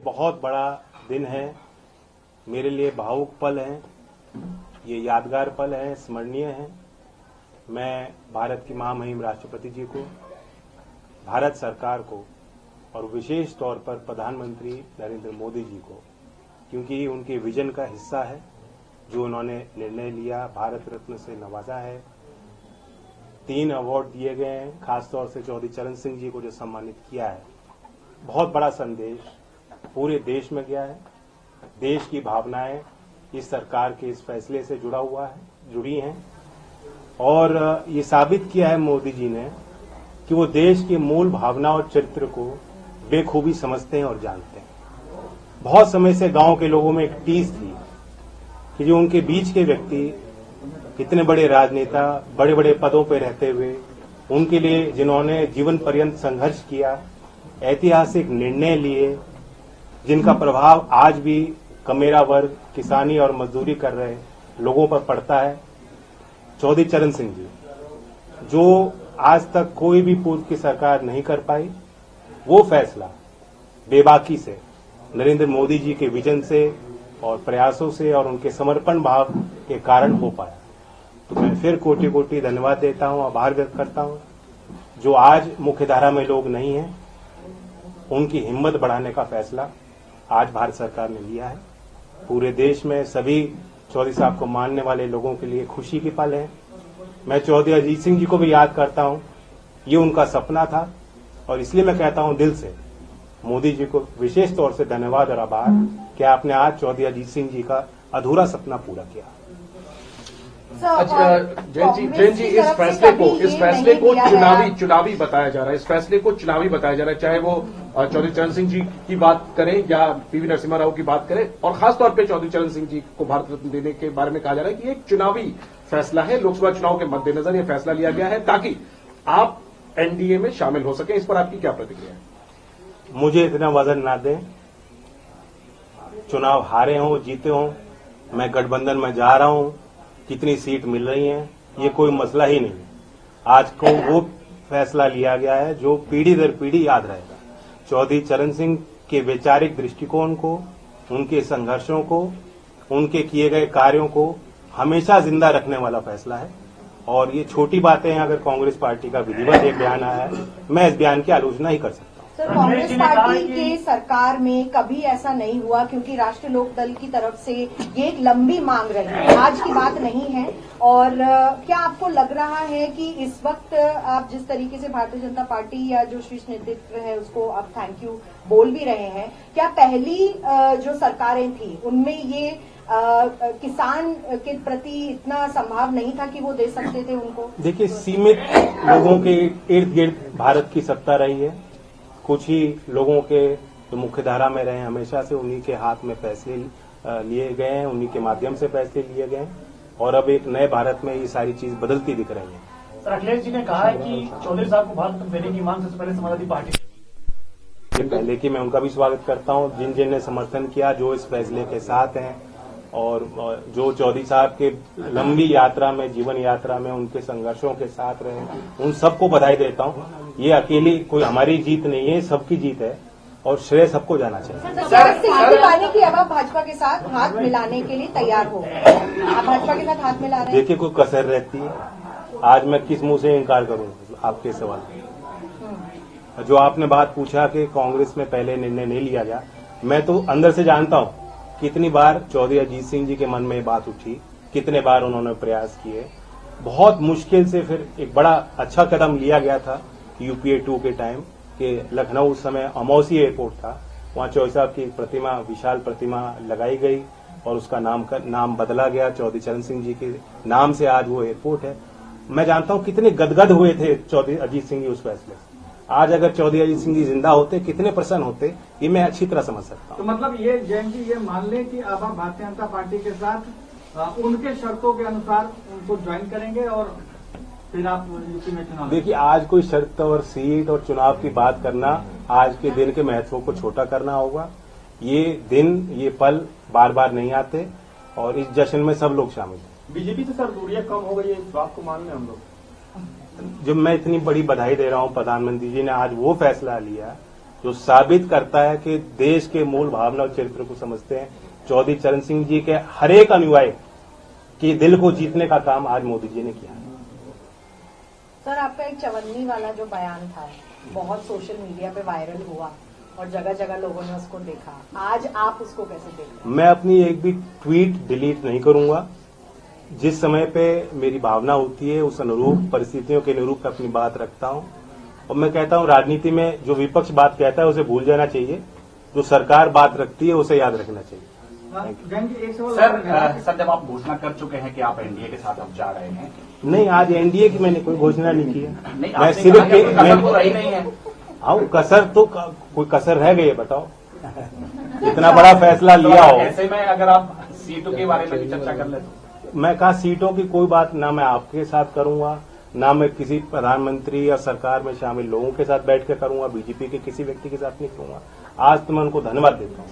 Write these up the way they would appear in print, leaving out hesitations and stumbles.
बहुत बड़ा दिन है, मेरे लिए भावुक पल है, ये यादगार पल है, स्मरणीय है। मैं भारत की महामहिम राष्ट्रपति जी को, भारत सरकार को और विशेष तौर पर प्रधानमंत्री नरेंद्र मोदी जी को, क्योंकि उनके विजन का हिस्सा है, जो उन्होंने निर्णय लिया, भारत रत्न से नवाजा है, 3 अवार्ड दिए गए हैं, खासतौर से चौधरी चरण सिंह जी को जो सम्मानित किया है। बहुत बड़ा संदेश पूरे देश में गया है। देश की भावनाएं इस सरकार के इस फैसले से जुड़ी हैं और ये साबित किया है मोदी जी ने कि वो देश की मूल भावना और चरित्र को बेखूबी समझते हैं और जानते हैं। बहुत समय से गांव के लोगों में एक टीस थी कि जो उनके बीच के व्यक्ति इतने बड़े राजनेता, बड़े बड़े पदों पर रहते हुए, उनके लिए जिन्होंने जीवन पर्यंत संघर्ष किया, ऐतिहासिक निर्णय लिए, जिनका प्रभाव आज भी कमेरा वर्ग, किसानी और मजदूरी कर रहे लोगों पर पड़ता है, चौधरी चरण सिंह जी, जो आज तक कोई भी पूर्व की सरकार नहीं कर पाई, वो फैसला बेबाकी से नरेंद्र मोदी जी के विजन से और प्रयासों से और उनके समर्पण भाव के कारण हो पाया। तो मैं फिर कोटि कोटि धन्यवाद देता हूं, आभार व्यक्त करता हूं। जो आज मुख्यधारा में लोग नहीं हैं, उनकी हिम्मत बढ़ाने का फैसला आज भारत सरकार ने लिया है। पूरे देश में सभी चौधरी साहब को मानने वाले लोगों के लिए खुशी की पल है। मैं चौधरी अजीत सिंह जी को भी याद करता हूं, ये उनका सपना था और इसलिए मैं कहता हूं दिल से मोदी जी को विशेष तौर से धन्यवाद और आभार कि आपने आज चौधरी अजीत सिंह जी का अधूरा सपना पूरा किया। जैन जी, इस फैसले को चुनावी बताया जा रहा है, इस फैसले को चुनावी बताया जा रहा है, चाहे वो चौधरी चरण सिंह जी की बात करें या पीवी नरसिम्हा राव की बात करें, और खासतौर पे चौधरी चरण सिंह जी को भारत रत्न देने के बारे में कहा जा रहा है कि एक चुनावी फैसला है, लोकसभा चुनाव के मद्देनजर यह फैसला लिया गया है ताकि आप एनडीए में शामिल हो सके। इस पर आपकी क्या प्रतिक्रिया है? मुझे इतना वजन ना दें, चुनाव हारे हों जीते हों, मैं गठबंधन में जा रहा हूं, कितनी सीट मिल रही हैं, ये कोई मसला ही नहीं है। आज को वो फैसला लिया गया है जो पीढ़ी दर पीढ़ी याद रहेगा। चौधरी चरण सिंह के वैचारिक दृष्टिकोण को, उनके संघर्षों को, उनके किए गए कार्यों को हमेशा जिंदा रखने वाला फैसला है। और ये छोटी बातें हैं, अगर कांग्रेस पार्टी का विधिवत एक बयान आया है, मैं इस बयान की आलोचना ही कर सकता हूं। सर, कांग्रेस पार्टी के सरकार में कभी ऐसा नहीं हुआ, क्योंकि राष्ट्रीय लोक दल की तरफ से ये एक लंबी मांग रही है, आज की बात नहीं है। और क्या आपको लग रहा है कि इस वक्त आप जिस तरीके से भारतीय जनता पार्टी या जो शीर्ष नेतृत्व है उसको आप थैंक यू बोल भी रहे हैं, क्या पहली जो सरकारें थी उनमें ये किसान के प्रति इतना संभाव नहीं था कि वो दे सकते थे उनको? देखिए, सीमित लोगों के इर्द गिर्द भारत की सत्ता रही है। कुछ ही लोगों के जो मुख्यधारा में रहे, हमेशा से उन्हीं के हाथ में फैसले लिए गए हैं, उन्हीं के माध्यम से फैसले लिए गए हैं और अब एक नए भारत में ये सारी चीज बदलती दिख रही है। सर, अखिलेश जी ने कहा है कि चौधरी साहब को भारत रत्न देने की मांग सबसे पहले समाजवादी पार्टी पहले की मैं उनका भी स्वागत करता हूं, जिन ने समर्थन किया, जो इस फैसले के साथ हैं और जो चौधरी साहब के लंबी यात्रा में, जीवन यात्रा में उनके संघर्षों के साथ रहे, उन सबको बधाई देता हूं। ये अकेली कोई हमारी जीत नहीं है, सबकी जीत है और श्रेय सबको जाना चाहिए। पाने की अब आप भाजपा के साथ हाथ मिलाने के लिए तैयार हो, आप भाजपा के साथ हाथ मिला रहे हैं? देखिए, कोई कसर रहती है, आज मैं किस मुंह से इनकार करूं आपके सवाल। जो आपने बात पूछा कि कांग्रेस में पहले निर्णय नहीं लिया गया, मैं तो अंदर से जानता हूं कितनी बार चौधरी अजीत सिंह जी के मन में ये बात उठी, कितने बार उन्होंने प्रयास किए। बहुत मुश्किल से फिर एक बड़ा अच्छा कदम लिया गया था यूपीए 2 के टाइम कि लखनऊ उस समय अमौसी एयरपोर्ट था, वहां चौधरी साहब की प्रतिमा, विशाल प्रतिमा लगाई गई और उसका नाम बदला गया, चौधरी चरण सिंह जी के नाम से आज वो एयरपोर्ट है। मैं जानता हूं कितने गदगद हुए थे चौधरी अजीत सिंह जी उस फैसले से। आज अगर चौधरी अजीत सिंह जी जिंदा होते, कितने प्रसन्न होते, ये मैं अच्छी तरह समझ सकता हूं। तो मतलब ये जैन जी, ये मान लें कि अब आप भारतीय जनता पार्टी के साथ उनके शर्तों के अनुसार उनको ज्वाइन करेंगे और फिर आप यूपी में चुनाव? देखिए, आज कोई शर्त और सीट और चुनाव की बात करना, आज के दिन के महत्व को छोटा करना होगा। ये दिन, ये पल बार बार नहीं आते और इस जश्न में सब लोग शामिल हैं। बीजेपी से सर दूरियां कम हो गई है, इस बात को मान लें हम लोग? जब मैं इतनी बड़ी बधाई दे रहा हूं, प्रधानमंत्री जी ने आज वो फैसला लिया जो साबित करता है कि देश के मूल भावना और चरित्र को समझते हैं। चौधरी चरण सिंह जी के हर एक अनुयायी के दिल को जीतने का काम आज मोदी जी ने किया है। सर, आपका एक चवन्नी वाला जो बयान था बहुत सोशल मीडिया पे वायरल हुआ और जगह जगह लोगों ने उसको देखा, आज आप उसको कैसे देख रहे हैं? मैं अपनी एक भी ट्वीट डिलीट नहीं करूंगा। जिस समय पे मेरी भावना होती है उस अनुरूप परिस्थितियों के अनुरूप अपनी बात रखता हूं। और मैं कहता हूं राजनीति में जो विपक्ष बात कहता है उसे भूल जाना चाहिए, जो सरकार बात रखती है उसे याद रखना चाहिए। सर, जब आप घोषणा कर चुके हैं कि आप एनडीए के साथ अब जा रहे हैं। नहीं, आज एनडीए की मैंने कोई घोषणा नहीं की है। नहीं, मैं सिर्फ रही नहीं है। कसर तो कोई कसर रह गई है, बताओ। इतना बड़ा फैसला लिया हो। ऐसे में अगर आप सीटों के बारे में भी चर्चा कर ले तो मैं कहा सीटों की कोई बात ना मैं आपके साथ करूंगा, ना मैं किसी प्रधानमंत्री या सरकार में शामिल लोगों के साथ बैठ कर करूंगा, बीजेपी के किसी व्यक्ति के साथ नहीं करूंगा। आज तो मैं उनको धन्यवाद देता हूँ।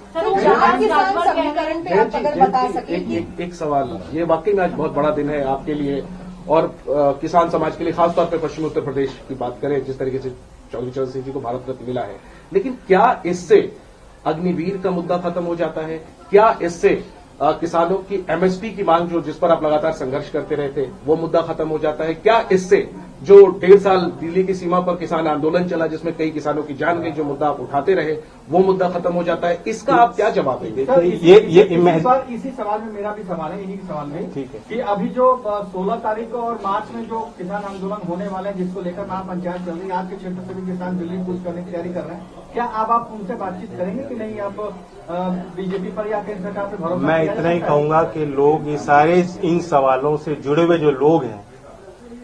एक सवाल, ये वाकई में आज बहुत बड़ा दिन है आपके लिए और किसान समाज के लिए, खासतौर पर पश्चिमी उत्तर प्रदेश की बात करें, जिस तरीके से चौधरी चरण सिंह जी को भारत रत्न मिला है, लेकिन क्या इससे अग्निवीर का मुद्दा खत्म हो जाता है? क्या इससे किसानों की एमएसपी की मांग जो जिस पर आप लगातार संघर्ष करते रहे थे वो मुद्दा खत्म हो जाता है? क्या इससे जो 1.5 साल दिल्ली की सीमा पर किसान आंदोलन चला जिसमें कई किसानों की जान गई, जो मुद्दा आप उठाते रहे वो मुद्दा खत्म हो जाता है? इसका आप क्या जवाब देंगे? इसी सवाल में मेरा भी सवाल है, इन्हीं सवाल में ठीक है कि अभी जो 16 तारीख को और मार्च में जो किसान आंदोलन होने वाले हैं, जिसको लेकर महापंचायत चल रही है, आपके क्षेत्र से भी किसान दिल्ली कूच करने की तैयारी कर रहे हैं, क्या आप उनसे बातचीत करेंगे कि नहीं? आप बीजेपी पर या केंद्र सरकार पर भरोसा? मैं इतना ही कहूंगा कि लोग ये सारे इन सवालों से जुड़े हुए जो लोग हैं,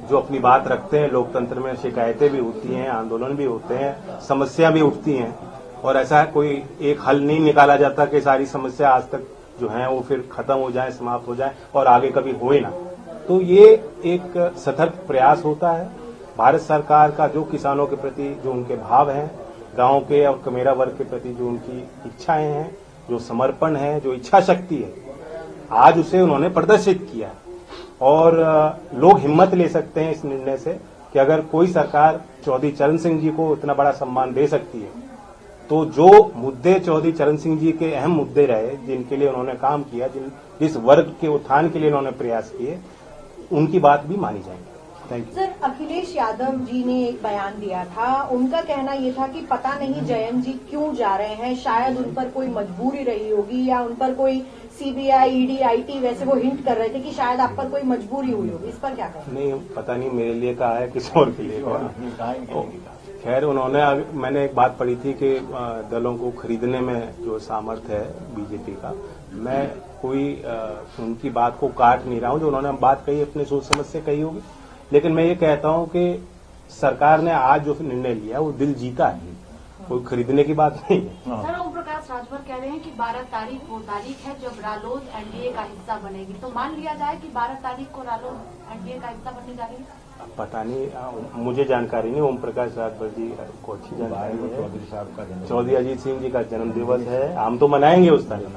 जो अपनी बात रखते हैं, लोकतंत्र में शिकायतें भी होती हैं, आंदोलन भी होते हैं, समस्या भी उठती हैं और ऐसा कोई एक हल नहीं निकाला जाता कि सारी समस्या आज तक जो है वो फिर खत्म हो जाए, समाप्त हो जाए और आगे कभी होए ना। तो ये एक सतर्क प्रयास होता है भारत सरकार का, जो किसानों के प्रति जो उनके भाव हैं, गांव के और कमेरा वर्ग के प्रति जो उनकी इच्छाएं हैं, जो समर्पण है, जो इच्छा शक्ति है, आज उसे उन्होंने प्रदर्शित किया। और लोग हिम्मत ले सकते हैं इस निर्णय से कि अगर कोई सरकार चौधरी चरण सिंह जी को इतना बड़ा सम्मान दे सकती है, तो जो मुद्दे चौधरी चरण सिंह जी के अहम मुद्दे रहे, जिनके लिए उन्होंने काम किया, जिस वर्ग के उत्थान के लिए उन्होंने प्रयास किए, उनकी बात भी मानी जाएगी। Thank you. Sir, Akhilesh Yadav ji ने एक बयान दिया था, उनका कहना यह था कि पता नहीं जयंत जी क्यों जा रहे हैं, शायद उन पर कोई मजबूरी रही होगी या उन पर कोई सीबीआई, ईडी, आईटी, वैसे वो हिंट कर रहे थे कि शायद आप पर कोई मजबूरी हुई होगी। इस पर क्या कहें? नहीं, पता नहीं मेरे लिए कहा है, किसी और के लिए कहा। खैर, उन्होंने, मैंने एक बात पढ़ी थी कि दलों को खरीदने में जो सामर्थ्य है बीजेपी का, मैं कोई उनकी बात को काट नहीं रहा हूं। जो उन्होंने बात कही अपने सोच समझ से कही होगी, लेकिन मैं ये कहता हूं कि सरकार ने आज जो निर्णय लिया वो दिल जीता है, कोई खरीदने की बात नहीं है। सर, ओम प्रकाश राजभर कह रहे हैं कि 12 तारीख वो तारीख है जब रालोद एनडीए का हिस्सा बनेगी, तो मान लिया जाए कि 12 तारीख को रालोद एनडीए का हिस्सा बनने जा रही है? पता नहीं, मुझे जानकारी नहीं। ओम प्रकाश राजभर जी को अच्छी जानकारी है। चौधरी अजीत सिंह जी का जन्म दिवस है, हम तो मनाएंगे उस तारीख।